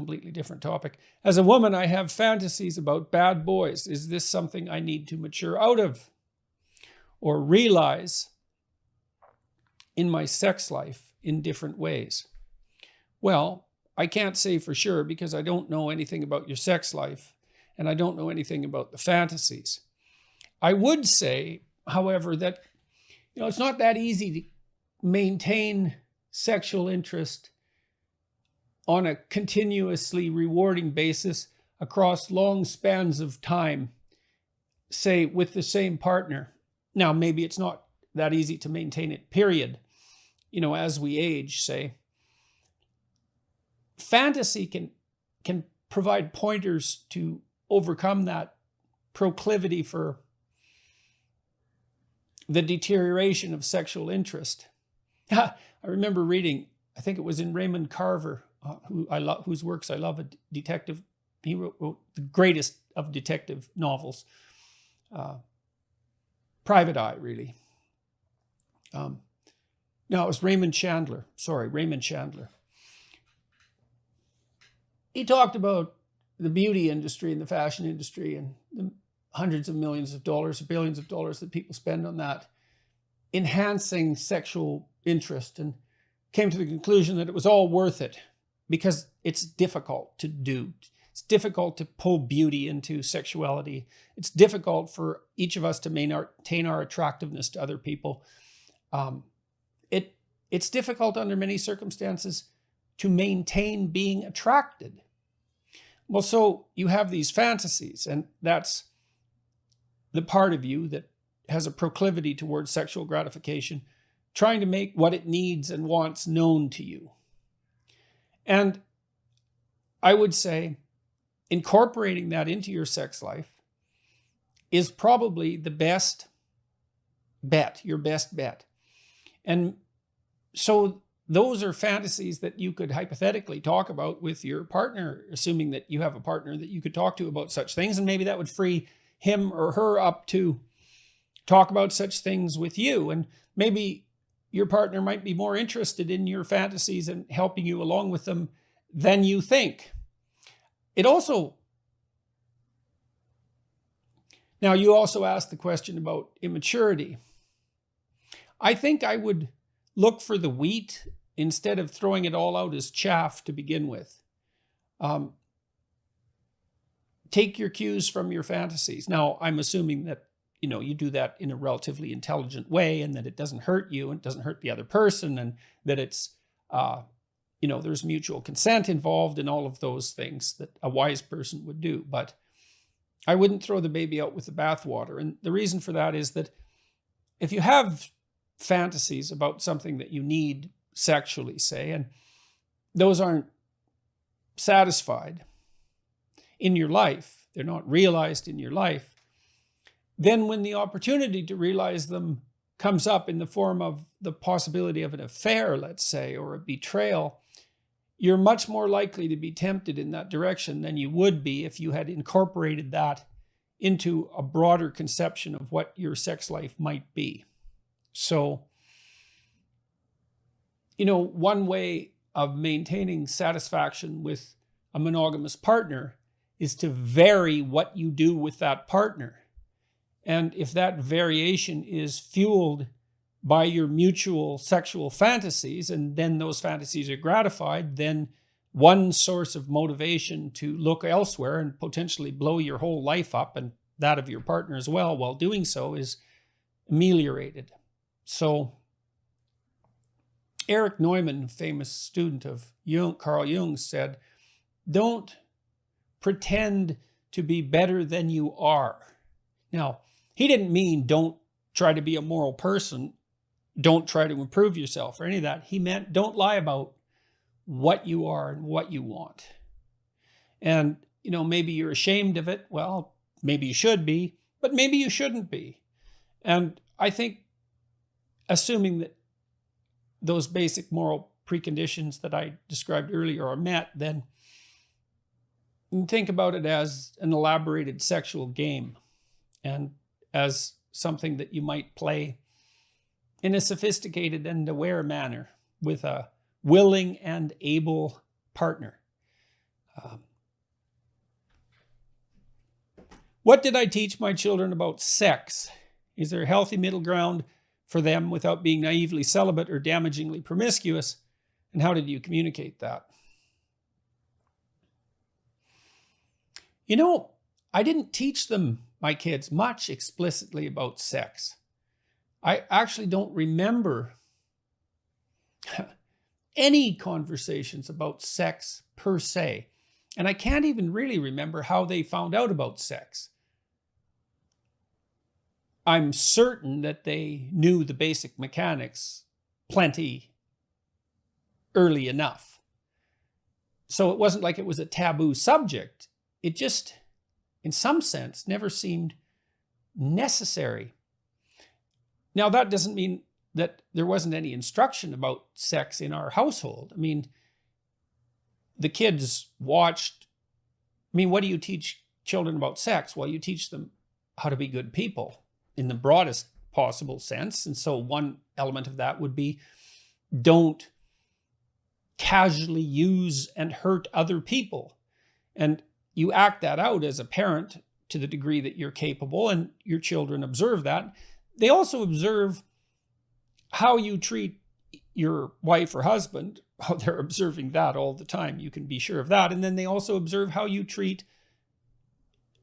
completely different topic. As a woman, I have fantasies about bad boys. Is this something I need to mature out of or realize in my sex life in different ways? Well, I can't say for sure because I don't know anything about your sex life and I don't know anything about the fantasies. I would say, however, that it's not that easy to maintain sexual interest on a continuously rewarding basis across long spans of time, say with the same partner. Now, maybe it's not that easy to maintain it, period. As we age, say. Fantasy can provide pointers to overcome that proclivity for the deterioration of sexual interest. I remember reading, I think it was in Raymond Carver, whose works I love, a detective. He wrote the greatest of detective novels. Private Eye, really. No, it was Raymond Chandler. He talked about the beauty industry and the fashion industry and the hundreds of millions of dollars, billions of dollars that people spend on that, enhancing sexual interest, and came to the conclusion that it was all worth it because it's difficult to do. It's difficult to pull beauty into sexuality. It's difficult for each of us to maintain our attractiveness to other people. It's difficult under many circumstances to maintain being attracted. Well, so you have these fantasies, and that's the part of you that has a proclivity towards sexual gratification, trying to make what it needs and wants known to you. And I would say incorporating that into your sex life is probably the best bet, your best bet. And so those are fantasies that you could hypothetically talk about with your partner, assuming that you have a partner that you could talk to about such things. And maybe that would free him or her up to talk about such things with you. And maybe your partner might be more interested in your fantasies and helping you along with them than you think. Now you also asked the question about immaturity. I think I would look for the wheat instead of throwing it all out as chaff to begin with. Take your cues from your fantasies. Now, I'm assuming that you do that in a relatively intelligent way, and that it doesn't hurt you and it doesn't hurt the other person, and that it's there's mutual consent involved in all of those things that a wise person would do. But I wouldn't throw the baby out with the bathwater. And the reason for that is that if you have fantasies about something that you need sexually, say, and those aren't satisfied in your life, they're not realized in your life, then when the opportunity to realize them comes up in the form of the possibility of an affair, let's say, or a betrayal, you're much more likely to be tempted in that direction than you would be if you had incorporated that into a broader conception of what your sex life might be. So, one way of maintaining satisfaction with a monogamous partner is to vary what you do with that partner. And if that variation is fueled by your mutual sexual fantasies, and then those fantasies are gratified, then one source of motivation to look elsewhere and potentially blow your whole life up and that of your partner as well while doing so is ameliorated. So Erich Neumann, famous student of Carl Jung, said, "Don't pretend to be better than you are." Now, he didn't mean don't try to be a moral person, don't try to improve yourself or any of that. He meant don't lie about what you are and what you want. And, maybe you're ashamed of it. Well, maybe you should be, but maybe you shouldn't be. And I think assuming that those basic moral preconditions that I described earlier are met, then you can think about it as an elaborated sexual game and as something that you might play in a sophisticated and aware manner with a willing and able partner. What did I teach my children about sex? Is there a healthy middle ground for them without being naively celibate or damagingly promiscuous? And how did you communicate that? You know, I didn't teach them, my kids, much explicitly about sex. I actually don't remember any conversations about sex per se. And I can't even really remember how they found out about sex. I'm certain that they knew the basic mechanics plenty early enough. So it wasn't like it was a taboo subject. It just, in some sense, never seemed necessary. Now, that doesn't mean that there wasn't any instruction about sex in our household. I mean, the kids watched. I mean, what do you teach children about sex? Well, you teach them how to be good people in the broadest possible sense. And so one element of that would be, don't casually use and hurt other people. And you act that out as a parent to the degree that you're capable, and your children observe that. They also observe how you treat your wife or husband. Oh, they're observing that all the time. You can be sure of that. And then they also observe how you treat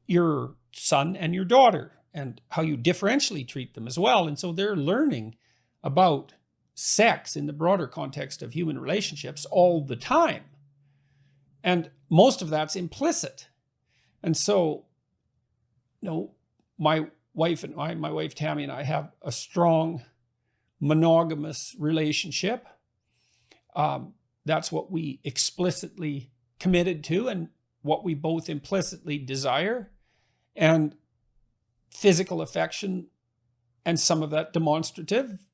your son and your daughter, and how you differentially treat them as well. And so they're learning about sex in the broader context of human relationships all the time. And most of that's implicit. And so, my wife Tammy and I have a strong monogamous relationship. That's what we explicitly committed to and what we both implicitly desire. And physical affection, and some of that demonstrative,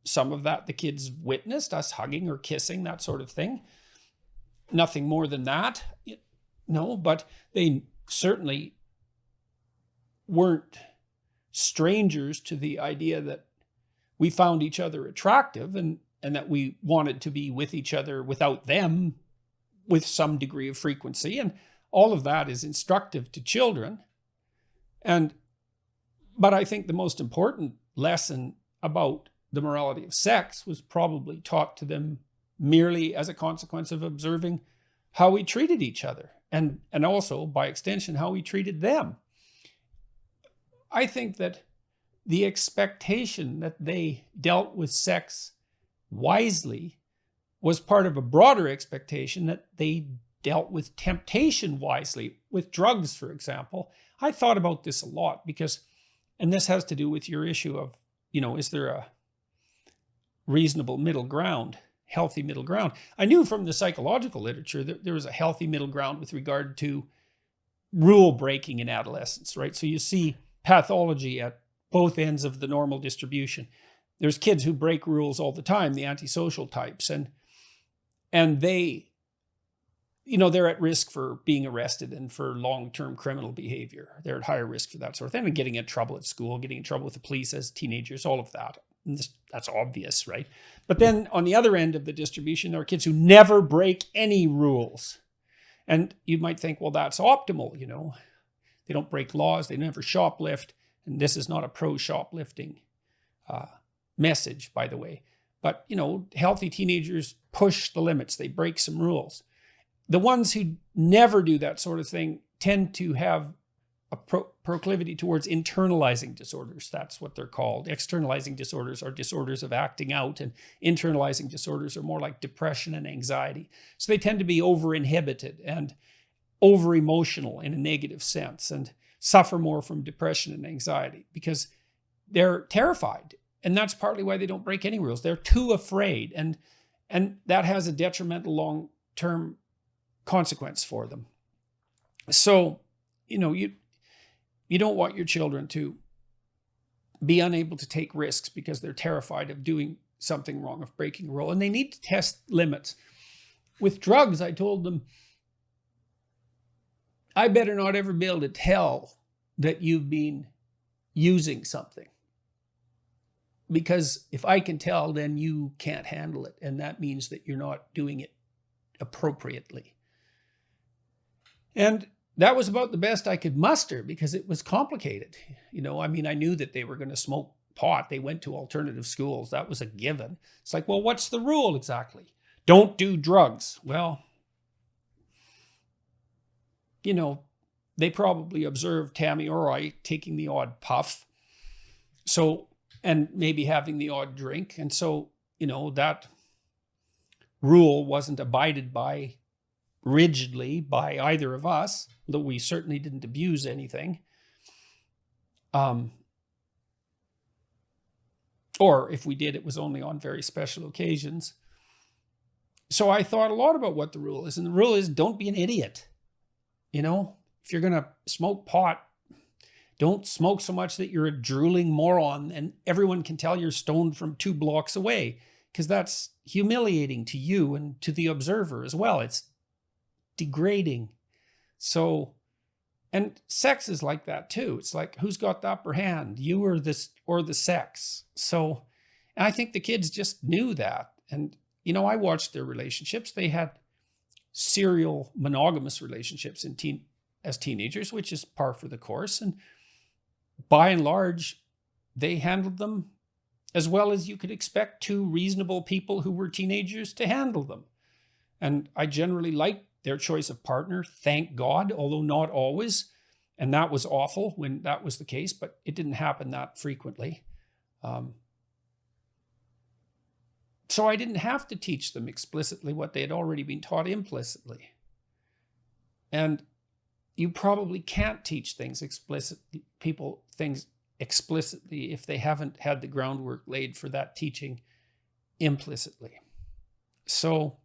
some of that the kids witnessed, us hugging or kissing, that sort of thing. Nothing more than that. No, but they certainly weren't strangers to the idea that we found each other attractive, and that we wanted to be with each other without them with some degree of frequency. And all of that is instructive to children. But I think the most important lesson about the morality of sex was probably taught to them merely as a consequence of observing how we treated each other, and also, by extension, how we treated them. I think that the expectation that they dealt with sex wisely was part of a broader expectation that they dealt with temptation wisely, with drugs, for example. I thought about this a lot because, and this has to do with your issue of, is there a reasonable middle ground, healthy middle ground? I knew from the psychological literature that there was a healthy middle ground with regard to rule breaking in adolescence, right? So you see pathology at both ends of the normal distribution. There's kids who break rules all the time, the antisocial types, and they, they're at risk for being arrested and for long-term criminal behavior. They're at higher risk for that sort of thing, and getting in trouble at school, getting in trouble with the police as teenagers, all of that. And that's obvious, right? But then on the other end of the distribution, there are kids who never break any rules. And you might think, well, that's optimal, They don't break laws, they never shoplift. And this is not a pro-shoplifting message, by the way. But, healthy teenagers push the limits. They break some rules. The ones who never do that sort of thing tend to have a proclivity towards internalizing disorders. That's what they're called. Externalizing disorders are disorders of acting out, and internalizing disorders are more like depression and anxiety. So they tend to be over-inhibited and over-emotional in a negative sense, and suffer more from depression and anxiety because they're terrified. And that's partly why they don't break any rules. They're too afraid. And that has a detrimental long-term consequence for them. So, you don't want your children to be unable to take risks because they're terrified of doing something wrong, of breaking a rule. And they need to test limits. With drugs, I told them, I better not ever be able to tell that you've been using something. Because if I can tell, then you can't handle it. And that means that you're not doing it appropriately. And that was about the best I could muster because it was complicated. I mean, I knew that they were going to smoke pot. They went to alternative schools. That was a given. It's like, well, what's the rule exactly? Don't do drugs. Well, they probably observed Tammy or I taking the odd puff. So, and maybe having the odd drink. And so, that rule wasn't abided by rigidly by either of us, though we certainly didn't abuse anything. Or if we did, it was only on very special occasions. So I thought a lot about what the rule is. And the rule is don't be an idiot. If you're going to smoke pot, don't smoke so much that you're a drooling moron and everyone can tell you're stoned from 2 blocks away, because that's humiliating to you and to the observer as well. It's degrading. So, and sex is like that too. It's like, who's got the upper hand, you or the sex? So, and I think the kids just knew that. And, I watched their relationships. They had serial monogamous relationships as teenagers, which is par for the course. And by and large, they handled them as well as you could expect 2 reasonable people who were teenagers to handle them. And I generally liked their choice of partner, thank God, although not always. And that was awful when that was the case, but it didn't happen that frequently. So I didn't have to teach them explicitly what they had already been taught implicitly. And you probably can't teach things explicitly if they haven't had the groundwork laid for that teaching implicitly. So